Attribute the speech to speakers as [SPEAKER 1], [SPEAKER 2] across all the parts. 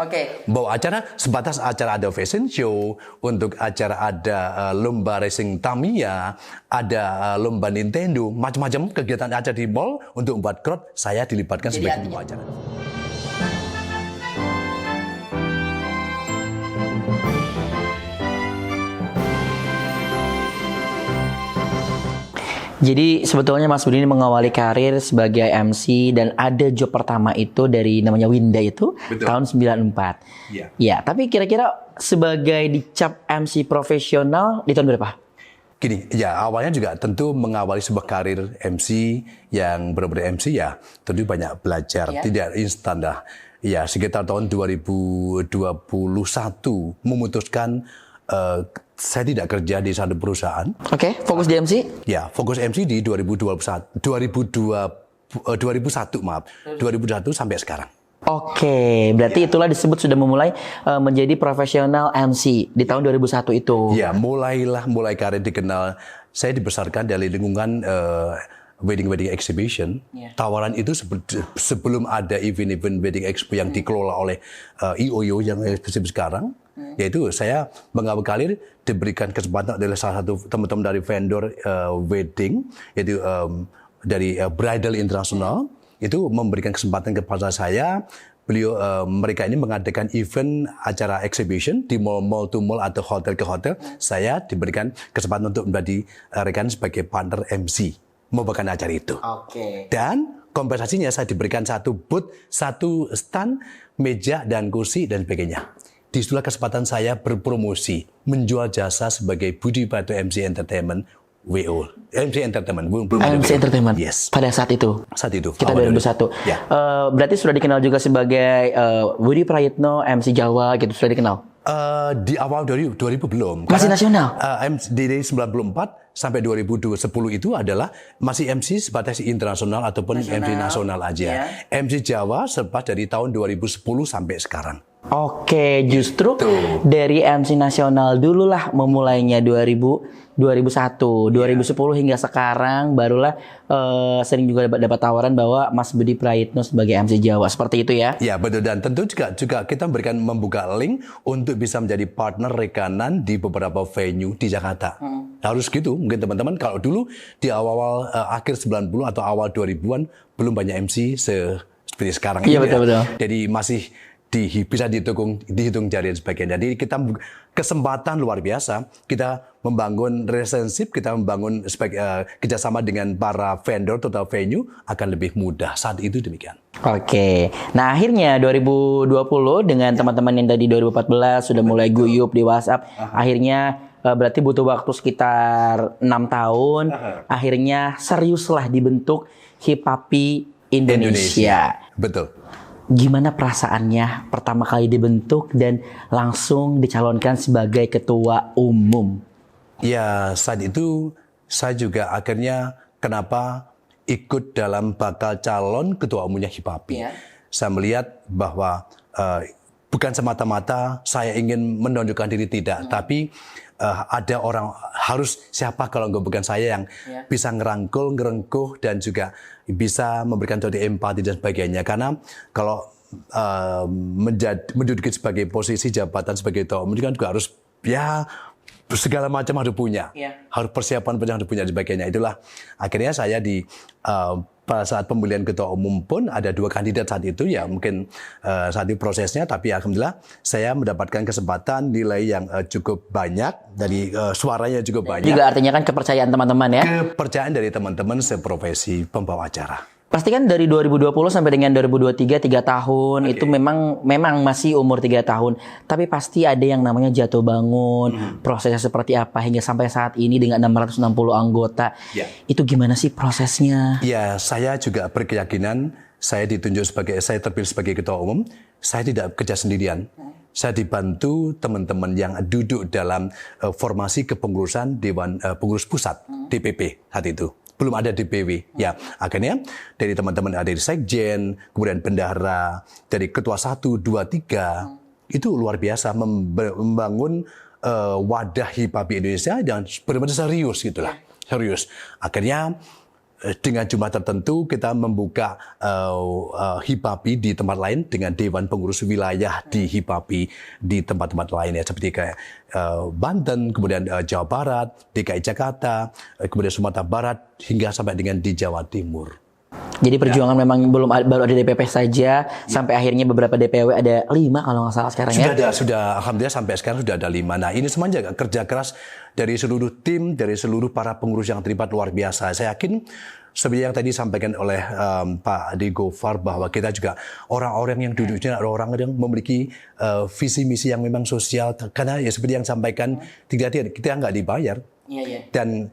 [SPEAKER 1] Oke.
[SPEAKER 2] Bawa acara sebatas acara ada fashion show, untuk acara ada lomba racing Tamiya, ada lomba Nintendo, macam-macam kegiatan acara di mall untuk membuat crowd, saya dilibatkan sebagai pembawa acara.
[SPEAKER 1] Jadi sebetulnya Mas Budi ini mengawali karir sebagai MC dan ada job pertama itu dari namanya Winda itu. Betul. Tahun 94. Iya. Ya, tapi kira-kira sebagai dicap MC profesional di tahun berapa?
[SPEAKER 2] Gini, ya awalnya juga tentu mengawali sebuah karir MC yang benar-benar MC ya tentu banyak belajar, tidak instan dah. Ya sekitar tahun 2021 memutuskan saya tidak kerja di satu perusahaan.
[SPEAKER 1] Oke, fokus di MC?
[SPEAKER 2] Ya, fokus MC di 2001 sampai sekarang.
[SPEAKER 1] Oke, berarti itulah disebut sudah memulai menjadi profesional MC di tahun 2001 itu.
[SPEAKER 2] Ya, mulai karir dikenal. Saya dibesarkan dari lingkungan wedding exhibition. Tawaran itu sebelum ada event wedding expo yang dikelola oleh IOYO yang sekarang. Yaitu saya mengawali karir diberikan kesempatan oleh salah satu teman-teman dari vendor wedding, yaitu dari Bridal International, itu memberikan kesempatan kepada saya. Mereka ini mengadakan event acara exhibition di mall to mall atau hotel ke hotel. Saya diberikan kesempatan untuk menjadi rekan sebagai partner MC membawakan acara itu. Dan kompensasinya saya diberikan satu booth, satu stand, meja dan kursi dan sebagainya. Disitulah kesempatan saya berpromosi, menjual jasa sebagai Budi Praetno MC Entertainment, WO. MC Entertainment.
[SPEAKER 1] MC Entertainment?
[SPEAKER 2] Yes.
[SPEAKER 1] Pada saat itu?
[SPEAKER 2] Saat itu.
[SPEAKER 1] Kita 2001. Ya. Berarti sudah dikenal juga sebagai Budi Praetno MC Jawa gitu, sudah dikenal?
[SPEAKER 2] Di awal 2000 belum.
[SPEAKER 1] Masih nasional?
[SPEAKER 2] Dari 94 sampai 2010 itu adalah masih MC sebatas internasional ataupun nasional. MC nasional aja. MC Jawa sempat dari tahun 2010 sampai sekarang.
[SPEAKER 1] Oke, justru dari MC nasional dulu lah memulainya 2001, 2010 hingga sekarang barulah sering juga dapat tawaran bahwa Mas Budi Praetno sebagai MC Jawa, seperti itu ya?
[SPEAKER 2] Ya betul, dan tentu juga kita membuka link untuk bisa menjadi partner rekanan di beberapa venue di Jakarta. Harus gitu, mungkin teman-teman kalau dulu di awal akhir 90 atau awal 2000-an belum banyak MC seperti sekarang ini.
[SPEAKER 1] Iya betul.
[SPEAKER 2] Jadi masih bisa dihitung jari dan sebagainya. Jadi kita kesempatan luar biasa, kita membangun relationship, kita membangun kerjasama dengan para vendor total venue akan lebih mudah saat itu demikian.
[SPEAKER 1] Oke, nah akhirnya 2020 dengan teman-teman yang tadi 2014 sudah mulai guyup di WhatsApp, akhirnya berarti butuh waktu sekitar 6 tahun, akhirnya seriuslah dibentuk Hipapi Indonesia.
[SPEAKER 2] Betul.
[SPEAKER 1] Gimana perasaannya pertama kali dibentuk dan langsung dicalonkan sebagai ketua umum?
[SPEAKER 2] Ya, saat itu saya juga akhirnya kenapa ikut dalam bakal calon ketua umumnya Hipapi. Saya melihat bahwa bukan semata-mata saya ingin menunjukkan diri, tidak, tapi ada orang, harus siapa kalau bukan saya yang bisa ngerangkul, ngerengkuh dan juga bisa memberikan contoh empati dan sebagainya. Karena kalau menduduki sebagai posisi jabatan sebagai ketua umum kan juga harus segala macam harus punya, harus persiapan harus punya dan sebagainya. Itulah akhirnya saya pada saat pemilihan ketua umum pun ada 2 kandidat saat itu, ya mungkin saat itu prosesnya, tapi alhamdulillah saya mendapatkan kesempatan, nilai yang cukup banyak, dari suaranya cukup banyak.
[SPEAKER 1] Juga artinya kan kepercayaan teman-teman ya?
[SPEAKER 2] Kepercayaan dari teman-teman seprofesi pembawa acara.
[SPEAKER 1] Pasti kan dari 2020 sampai dengan 2023 3 tahun itu memang masih umur 3 tahun, tapi pasti ada yang namanya jatuh bangun, prosesnya seperti apa hingga sampai saat ini dengan 660 anggota. Itu gimana sih prosesnya?
[SPEAKER 2] Ya, saya juga berkeyakinan saya terpilih sebagai ketua umum, saya tidak kerja sendirian. Saya dibantu teman-teman yang duduk dalam formasi kepengurusan Dewan Pengurus Pusat, DPP saat itu. Belum ada DPW. Ya, akhirnya dari teman-teman ada dari Sekjen, kemudian bendahara, dari ketua 1, 2, 3, itu luar biasa membangun wadah Hipapi Indonesia yang benar-benar serius gitulah. Serius. Akhirnya dengan jumlah tertentu kita membuka HIPAPI di tempat lain dengan Dewan Pengurus Wilayah di HIPAPI di tempat-tempat lain ya, seperti kayak Banten, kemudian Jawa Barat, DKI Jakarta, kemudian Sumatera Barat, hingga sampai dengan di Jawa Timur.
[SPEAKER 1] Jadi perjuangan memang baru ada DPP saja, sampai akhirnya beberapa DPW ada 5 kalau nggak salah sekarang
[SPEAKER 2] Sudah alhamdulillah sampai sekarang sudah ada 5. Nah ini semuanya kerja keras dari seluruh tim, dari seluruh para pengurus yang terlibat luar biasa. Saya yakin seperti yang tadi disampaikan oleh Pak Ade Gofar, bahwa kita juga orang-orang yang duduknya orang-orang yang memiliki visi misi yang memang sosial, karena ya seperti yang disampaikan kita nggak dibayar. Dan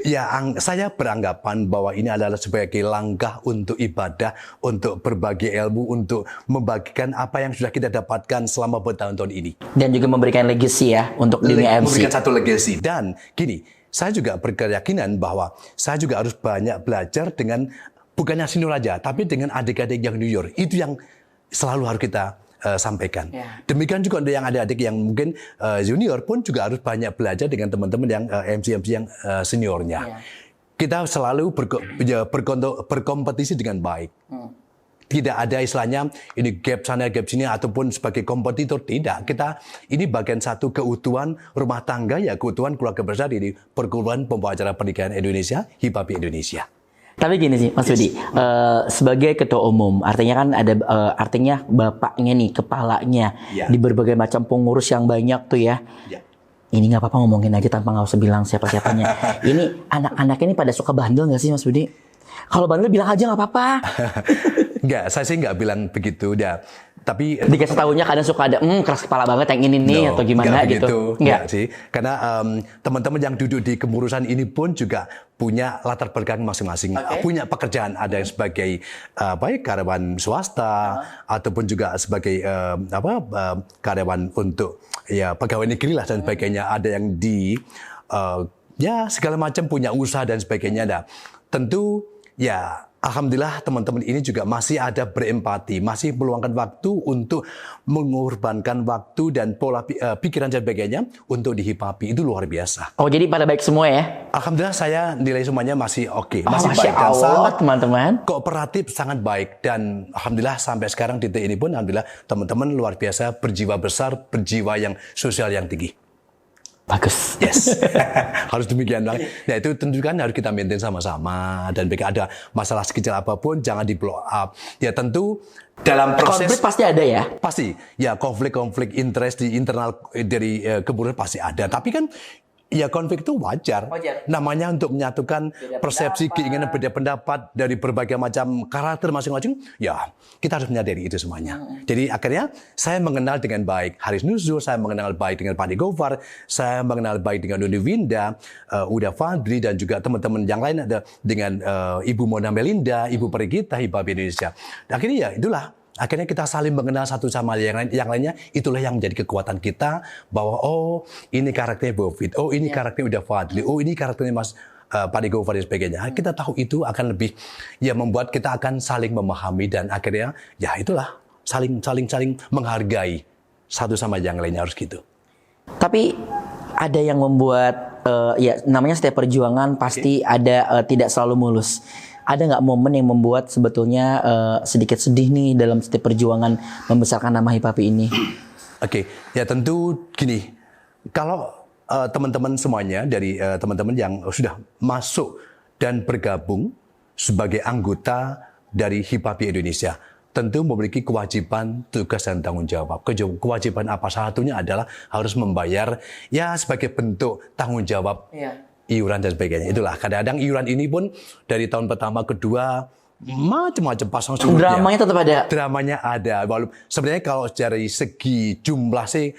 [SPEAKER 2] ya saya beranggapan bahwa ini adalah sebagai langkah untuk ibadah, untuk berbagi ilmu, untuk membagikan apa yang sudah kita dapatkan selama bertahun-tahun ini.
[SPEAKER 1] Dan juga memberikan legacy ya untuk dunia MC.
[SPEAKER 2] Memberikan satu legacy. Dan gini, saya juga berkeyakinan bahwa saya juga harus banyak belajar dengan bukannya senior aja, tapi dengan adik-adik yang junior. Itu yang selalu harus kita sampaikan. Demikian juga untuk yang adik-adik yang mungkin junior pun juga harus banyak belajar dengan teman-teman yang MC-MC yang seniornya. Kita selalu berkompetisi dengan baik. Tidak ada istilahnya ini gap sana gap sini ataupun sebagai kompetitor, tidak. Kita ini bagian satu keutuhan rumah tangga, ya keutuhan keluarga besar di Perguruan Pembawa Pernikahan Indonesia, HIPAPI Indonesia.
[SPEAKER 1] Tapi gini sih Mas Budi, sebagai ketua umum, artinya kan ada artinya bapaknya nih, kepalanya di berbagai macam pengurus yang banyak tuh ya. Ini nggak apa-apa ngomongin aja tanpa nggak usah bilang siapa-siapanya. Ini anak-anak ini pada suka bandel nggak sih Mas Budi? Kalau bandel bilang aja nggak apa-apa.
[SPEAKER 2] Enggak, saya sih nggak bilang begitu, ya. Tapi
[SPEAKER 1] dikasih tahunya kadang suka ada keras kepala banget yang ini nih atau gimana gitu.
[SPEAKER 2] Enggak sih, karena teman-teman yang duduk di kepengurusan ini pun juga punya latar belakang masing-masing, punya pekerjaan, ada yang sebagai baik karyawan swasta ataupun juga sebagai karyawan untuk ya pegawai negeri lah dan sebagainya, ada yang di ya segala macam punya usaha dan sebagainya. Nah, tentu ya alhamdulillah teman-teman ini juga masih ada berempati, masih meluangkan waktu untuk mengorbankan waktu dan pola pikiran dan sebagainya untuk di HIPAPI. Itu luar biasa.
[SPEAKER 1] Oh, jadi pada baik semua ya?
[SPEAKER 2] Alhamdulillah saya nilai semuanya masih oke. Masih
[SPEAKER 1] baik dan sangat teman-teman.
[SPEAKER 2] Kooperatif, sangat baik. Dan alhamdulillah sampai sekarang di titik ini pun alhamdulillah teman-teman luar biasa, berjiwa besar, berjiwa yang sosial yang tinggi.
[SPEAKER 1] Bagus.
[SPEAKER 2] Yes. Harus demikian bang. Nah itu tentu kan harus kita maintain sama-sama, dan jika ada masalah sekecil apapun jangan di blow up. Ya tentu dalam proses
[SPEAKER 1] konflik pasti ada ya.
[SPEAKER 2] Pasti. Ya konflik interest di internal dari keburukan pasti ada. Tapi kan ya konflik itu wajar. Namanya untuk menyatukan persepsi, keinginan beda pendapat dari berbagai macam karakter masing-masing. Ya kita harus menyadari itu semuanya. Jadi akhirnya saya mengenal dengan baik Haris Nuzul, saya mengenal baik dengan Pak Ade Gofar, saya mengenal baik dengan Doni Winda, Uda Fadri, dan juga teman-teman yang lain ada dengan Ibu Mona Melinda, Ibu Perigita, HIPAPI Indonesia. Akhirnya ya itulah. Akhirnya kita saling mengenal satu sama yang lainnya. Itulah yang menjadi kekuatan kita, bahwa oh ini karakternya Bovit, oh ini karakternya Uda Fadli, oh ini karakternya Mas Pak Ade Gofar dan sebagainya. Kita tahu itu akan lebih ya membuat kita akan saling memahami, dan akhirnya ya itulah saling menghargai satu sama yang lainnya, harus gitu.
[SPEAKER 1] Tapi ada yang membuat ya namanya setiap perjuangan pasti ada tidak selalu mulus. Ada nggak momen yang membuat sebetulnya sedikit sedih nih dalam setiap perjuangan membesarkan nama HIPAPI ini?
[SPEAKER 2] Oke, ya tentu gini, kalau teman-teman semuanya dari teman-teman yang sudah masuk dan bergabung sebagai anggota dari HIPAPI Indonesia, tentu memiliki kewajiban, tugas, dan tanggung jawab. Kewajiban apa? Salah satunya adalah harus membayar ya sebagai bentuk tanggung jawab. Iuran dan sebagainya. Itulah kadang-kadang iuran ini pun dari tahun pertama, kedua macam-macam pasang surutnya.
[SPEAKER 1] Dramanya tetap ada.
[SPEAKER 2] Dramanya ada. Walaupun sebenarnya kalau dari segi jumlah sih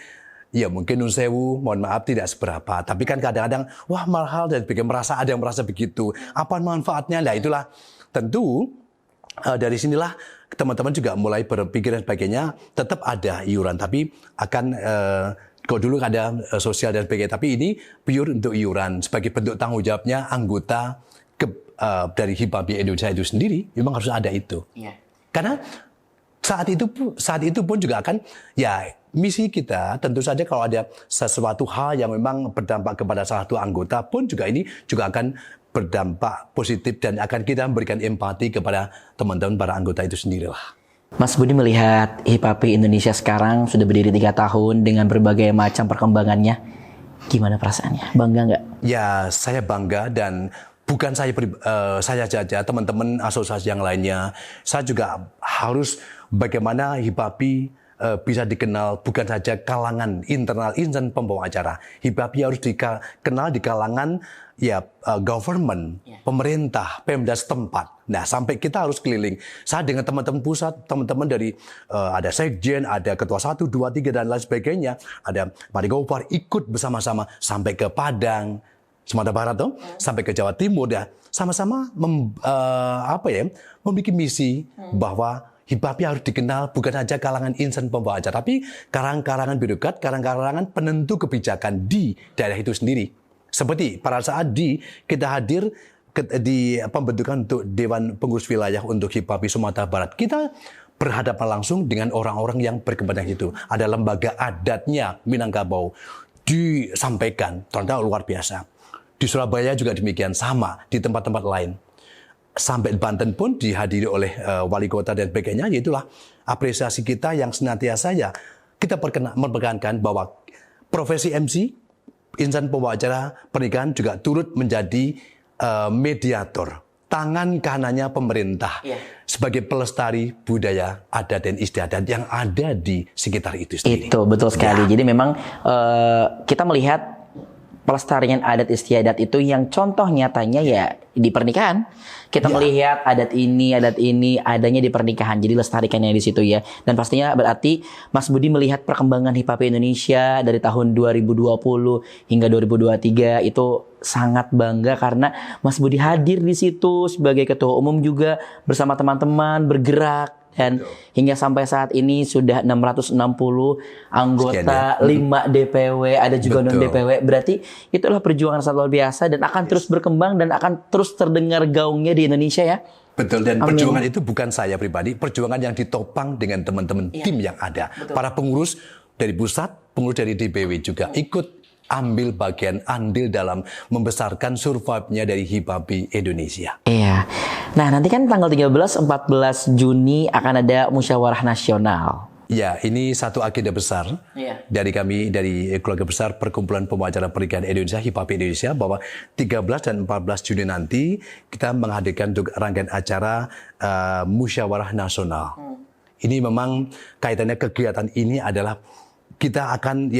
[SPEAKER 2] ya mungkin nun sewu, mohon maaf tidak seberapa. Tapi kan kadang-kadang wah mahal dan sebagainya, ada yang merasa begitu. Apa manfaatnya? Nah itulah tentu dari sinilah teman-teman juga mulai berpikir dan sebagainya. Tetap ada iuran, tapi akan kalau dulu ada sosial dan sebagainya, tapi ini pure untuk iuran sebagai bentuk tanggung jawabnya anggota dari HIPAPI Indonesia itu sendiri. Memang harus ada itu. Karena saat itu pun juga akan ya misi kita tentu saja kalau ada sesuatu hal yang memang berdampak kepada salah satu anggota pun juga ini juga akan berdampak positif dan akan kita memberikan empati kepada teman-teman para anggota itu sendirilah.
[SPEAKER 1] Mas Budi melihat HIPAPI Indonesia sekarang sudah berdiri 3 tahun dengan berbagai macam perkembangannya. Gimana perasaannya? Bangga nggak?
[SPEAKER 2] Ya, saya bangga dan bukan saya saja, teman-teman asosiasi yang lainnya. Saya juga harus bagaimana HIPAPI bisa dikenal bukan saja kalangan internal insan pembawa acara. HIPAPI harus dikenal di kalangan government, pemerintah, Pemda setempat. Nah, sampai kita harus keliling. Saya dengan teman-teman pusat, teman-teman dari ada sekjen, ada ketua 1, 2, 3 dan lain sebagainya, ada Pak Gopar ikut bersama-sama sampai ke Padang, Sumatera Barat tuh, sampai ke Jawa Timur dan sama-sama memiliki misi bahwa HIPAPI harus dikenal bukan saja kalangan insan pembawa acara, tapi kalangan birokrat, kalangan penentu kebijakan di daerah itu sendiri. Seperti pada saat kita hadir di pembentukan untuk Dewan Pengurus Wilayah untuk HIPAPI Sumatera Barat, kita berhadapan langsung dengan orang-orang yang berkepentingan itu. Ada lembaga adatnya Minangkabau disampaikan, ternyata luar biasa. Di Surabaya juga demikian, sama di tempat-tempat lain. Sampai Banten pun dihadiri oleh wali kota dan sebagainya. Itulah apresiasi kita yang senantiasa kita memperkenalkan bahwa profesi MC, insan pembawa acara pernikahan juga turut menjadi mediator, tangan kanannya pemerintah sebagai pelestari budaya adat dan istiadat yang ada di sekitar itu sendiri.
[SPEAKER 1] Itu betul sekali. Jadi memang kita melihat pelestarian adat istiadat itu yang contoh nyatanya ya di pernikahan. Kita melihat adat ini adanya di pernikahan. Jadi lestarikannya di situ ya. Dan pastinya berarti Mas Budi melihat perkembangan HIPAPI Indonesia dari tahun 2020 hingga 2023 itu sangat bangga karena Mas Budi hadir di situ sebagai ketua umum juga bersama teman-teman bergerak. Dan hingga sampai saat ini sudah 660 anggota, 5 DPW, ada juga non-DPW. Berarti itulah perjuangan sangat luar biasa dan akan terus berkembang dan akan terus terdengar gaungnya di Indonesia ya.
[SPEAKER 2] Betul, dan perjuangan itu bukan saya pribadi, perjuangan yang ditopang dengan teman-teman tim yang ada. Betul. Para pengurus dari pusat, pengurus dari DPW juga ikut ambil bagian andil dalam membesarkan survive-nya dari HIPAPI Indonesia.
[SPEAKER 1] Iya. Nah, nanti kan tanggal 13-14 Juni akan ada musyawarah nasional.
[SPEAKER 2] Ya, ini satu agenda besar dari kami, dari keluarga besar Perkumpulan Pembawa Acara Pernikahan Indonesia, HIPAPI Indonesia, bahwa 13 dan 14 Juni nanti kita menghadirkan rangkaian acara musyawarah nasional. Ini memang kaitannya kegiatan ini adalah kita akan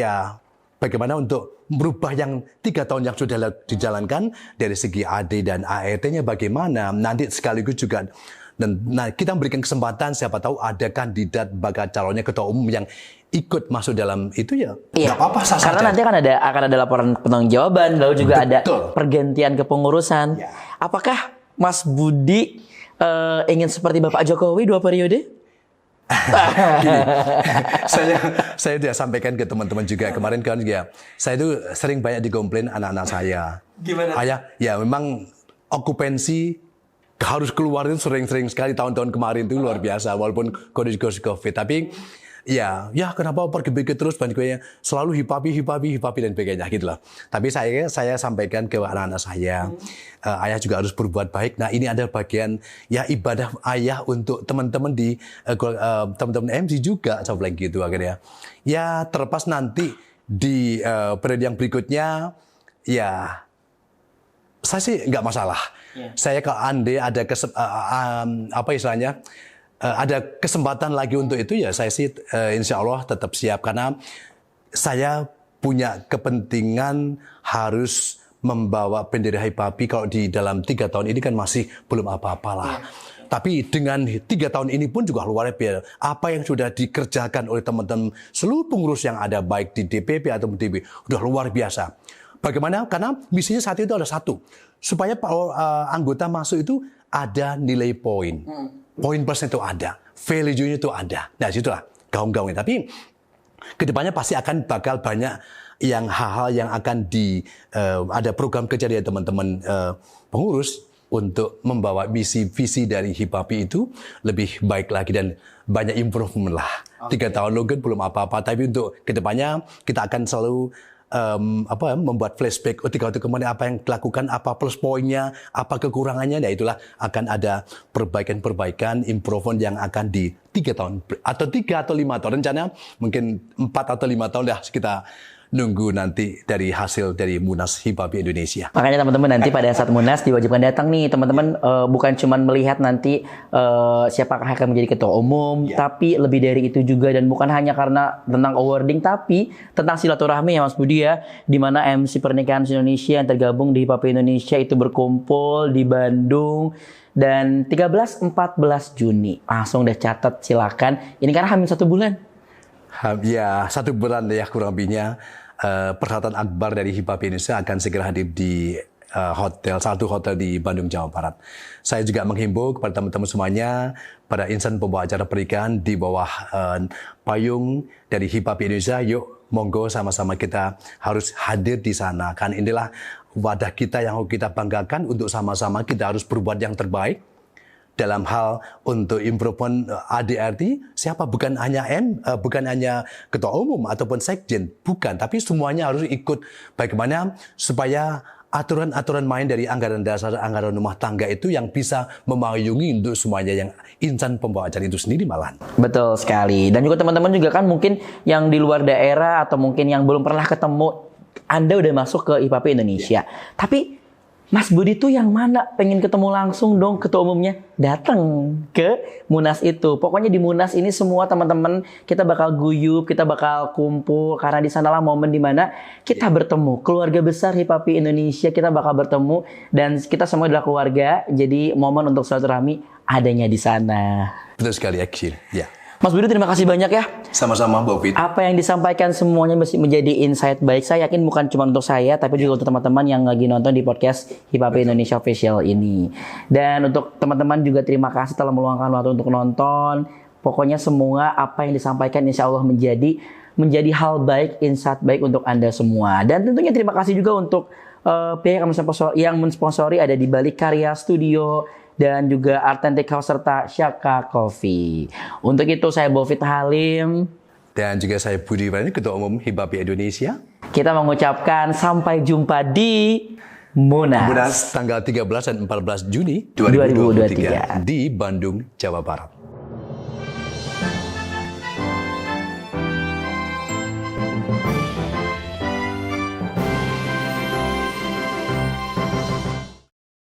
[SPEAKER 2] bagaimana untuk merubah yang 3 tahun yang sudah dijalankan dari segi AD dan ART-nya bagaimana. Nanti sekaligus juga kita memberikan kesempatan siapa tahu ada kandidat bakal calonnya ketua umum yang ikut masuk dalam itu nggak apa-apa
[SPEAKER 1] karena nanti akan ada laporan pertanggungjawaban lalu juga ada pergantian kepengurusan. Apakah Mas Budi ingin seperti Bapak Jokowi 2 periode?
[SPEAKER 2] Gini, saya sudah sampaikan ke teman-teman juga kemarin kan saya itu sering banyak dikomplain anak-anak saya. Gimana? Ayah, memang okupansi harus keluar itu sering-sering sekali tahun-tahun kemarin itu luar biasa walaupun kondisi COVID. Tapi kenapa pergi terus banyak selalu HIPAPI dan sebagainya gitu loh. Tapi saya sampaikan ke anak-anak saya, ayah juga harus berbuat baik. Nah, ini adalah bagian ibadah ayah untuk teman-teman di teman-teman MC juga saya bilang gitu akhirnya. Ya, terlepas nanti di periode yang berikutnya saya sih nggak masalah. Saya kalau andai ada ada kesempatan lagi untuk itu saya sih insya Allah tetap siap karena saya punya kepentingan harus membawa bendera HIPAPI kalau di dalam 3 tahun ini kan masih belum apa-apalah. Tapi dengan 3 tahun ini pun juga luar biasa. Apa yang sudah dikerjakan oleh teman-teman seluruh pengurus yang ada baik di DPP atau DPW sudah luar biasa. Bagaimana? Karena misinya saat itu ada satu, supaya anggota masuk itu ada nilai poin. Poin plus itu ada, value-nya itu ada. Nah, situlah gaung-gaungnya. Tapi kedepannya pasti akan bakal banyak hal-hal yang akan ada program kerja dari teman-teman pengurus untuk membawa visi dari HIPAPI itu lebih baik lagi dan banyak improvement lah. 3 tahun mungkin belum apa-apa, tapi untuk kedepannya kita akan selalu membuat flashback ketika itu kemarin apa yang dilakukan, apa plus poinnya, apa kekurangannya. Nah itulah akan ada perbaikan-perbaikan, improvement yang akan di 3 tahun atau 3 atau 5 tahun. Rencana mungkin 4 atau 5 tahun dah kita nunggu nanti dari hasil dari Munas Hip Hop Indonesia.
[SPEAKER 1] Makanya teman-teman nanti pada saat Munas diwajibkan datang nih teman-teman, bukan cuma melihat nanti siapakah yang akan menjadi ketua umum, tapi lebih dari itu juga, dan bukan hanya karena tentang awarding, tapi tentang silaturahmi ya Mas Budi ya, di mana MC Pernikahan Indonesia yang tergabung di Hip Hop Indonesia itu berkumpul di Bandung. Dan 13-14 Juni langsung deh catat silakan. Ini karena hamil 1 bulan.
[SPEAKER 2] Ya 1 bulan ya kurang lebihnya. Perhelatan akbar dari Hip Hop Indonesia akan segera hadir di satu hotel di Bandung, Jawa Barat. Saya juga menghimbau kepada teman-teman semuanya, pada insan pembawa acara pernikahan di bawah payung dari Hip Hop Indonesia, yuk monggo sama-sama kita harus hadir di sana. Kan inilah wadah kita yang kita banggakan, untuk sama-sama kita harus berbuat yang terbaik. Dalam hal untuk improvement ADRT, siapa bukan hanya ketua umum ataupun sekjen, bukan, tapi semuanya harus ikut. Bagaimana supaya aturan-aturan main dari anggaran dasar, anggaran rumah tangga itu yang bisa memayungi untuk semuanya yang insan pembawa acara itu sendiri malahan.
[SPEAKER 1] Betul sekali. Dan juga teman-teman juga kan mungkin yang di luar daerah atau mungkin yang belum pernah ketemu, Anda udah masuk ke Hip Hop Indonesia. Tapi Mas Budi tuh yang mana pengen ketemu langsung dong ketua umumnya, datang ke Munas itu. Pokoknya di Munas ini semua teman-teman kita bakal guyup, kita bakal kumpul, karena di sanalah momen dimana kita bertemu, keluarga besar Hip Hop Indonesia kita bakal bertemu, dan kita semua adalah keluarga. Jadi momen untuk silaturahmi adanya di sana.
[SPEAKER 2] Betul sekali, Akil. Ya.
[SPEAKER 1] Mas Budi terima kasih banyak ya.
[SPEAKER 2] Sama-sama, Mbak Fit.
[SPEAKER 1] Apa yang disampaikan semuanya mesti menjadi insight baik. Saya yakin bukan cuma untuk saya, tapi juga untuk teman-teman yang lagi nonton di podcast Hip Hop Indonesia Official ini. Dan untuk teman-teman juga terima kasih telah meluangkan waktu untuk nonton. Pokoknya semua apa yang disampaikan insya Allah menjadi hal baik, insight baik untuk Anda semua. Dan tentunya terima kasih juga untuk pihak yang mensponsori ada di Balik Karya Studio dan juga Authentic House serta Shaka Coffee. Untuk itu saya Bovit Halim
[SPEAKER 2] dan juga saya Budi Wardani, Ketua Umum Hip Hop Indonesia.
[SPEAKER 1] Kita mengucapkan sampai jumpa di Munas.
[SPEAKER 2] Munas tanggal 13 dan 14 Juni 2023 di Bandung, Jawa Barat.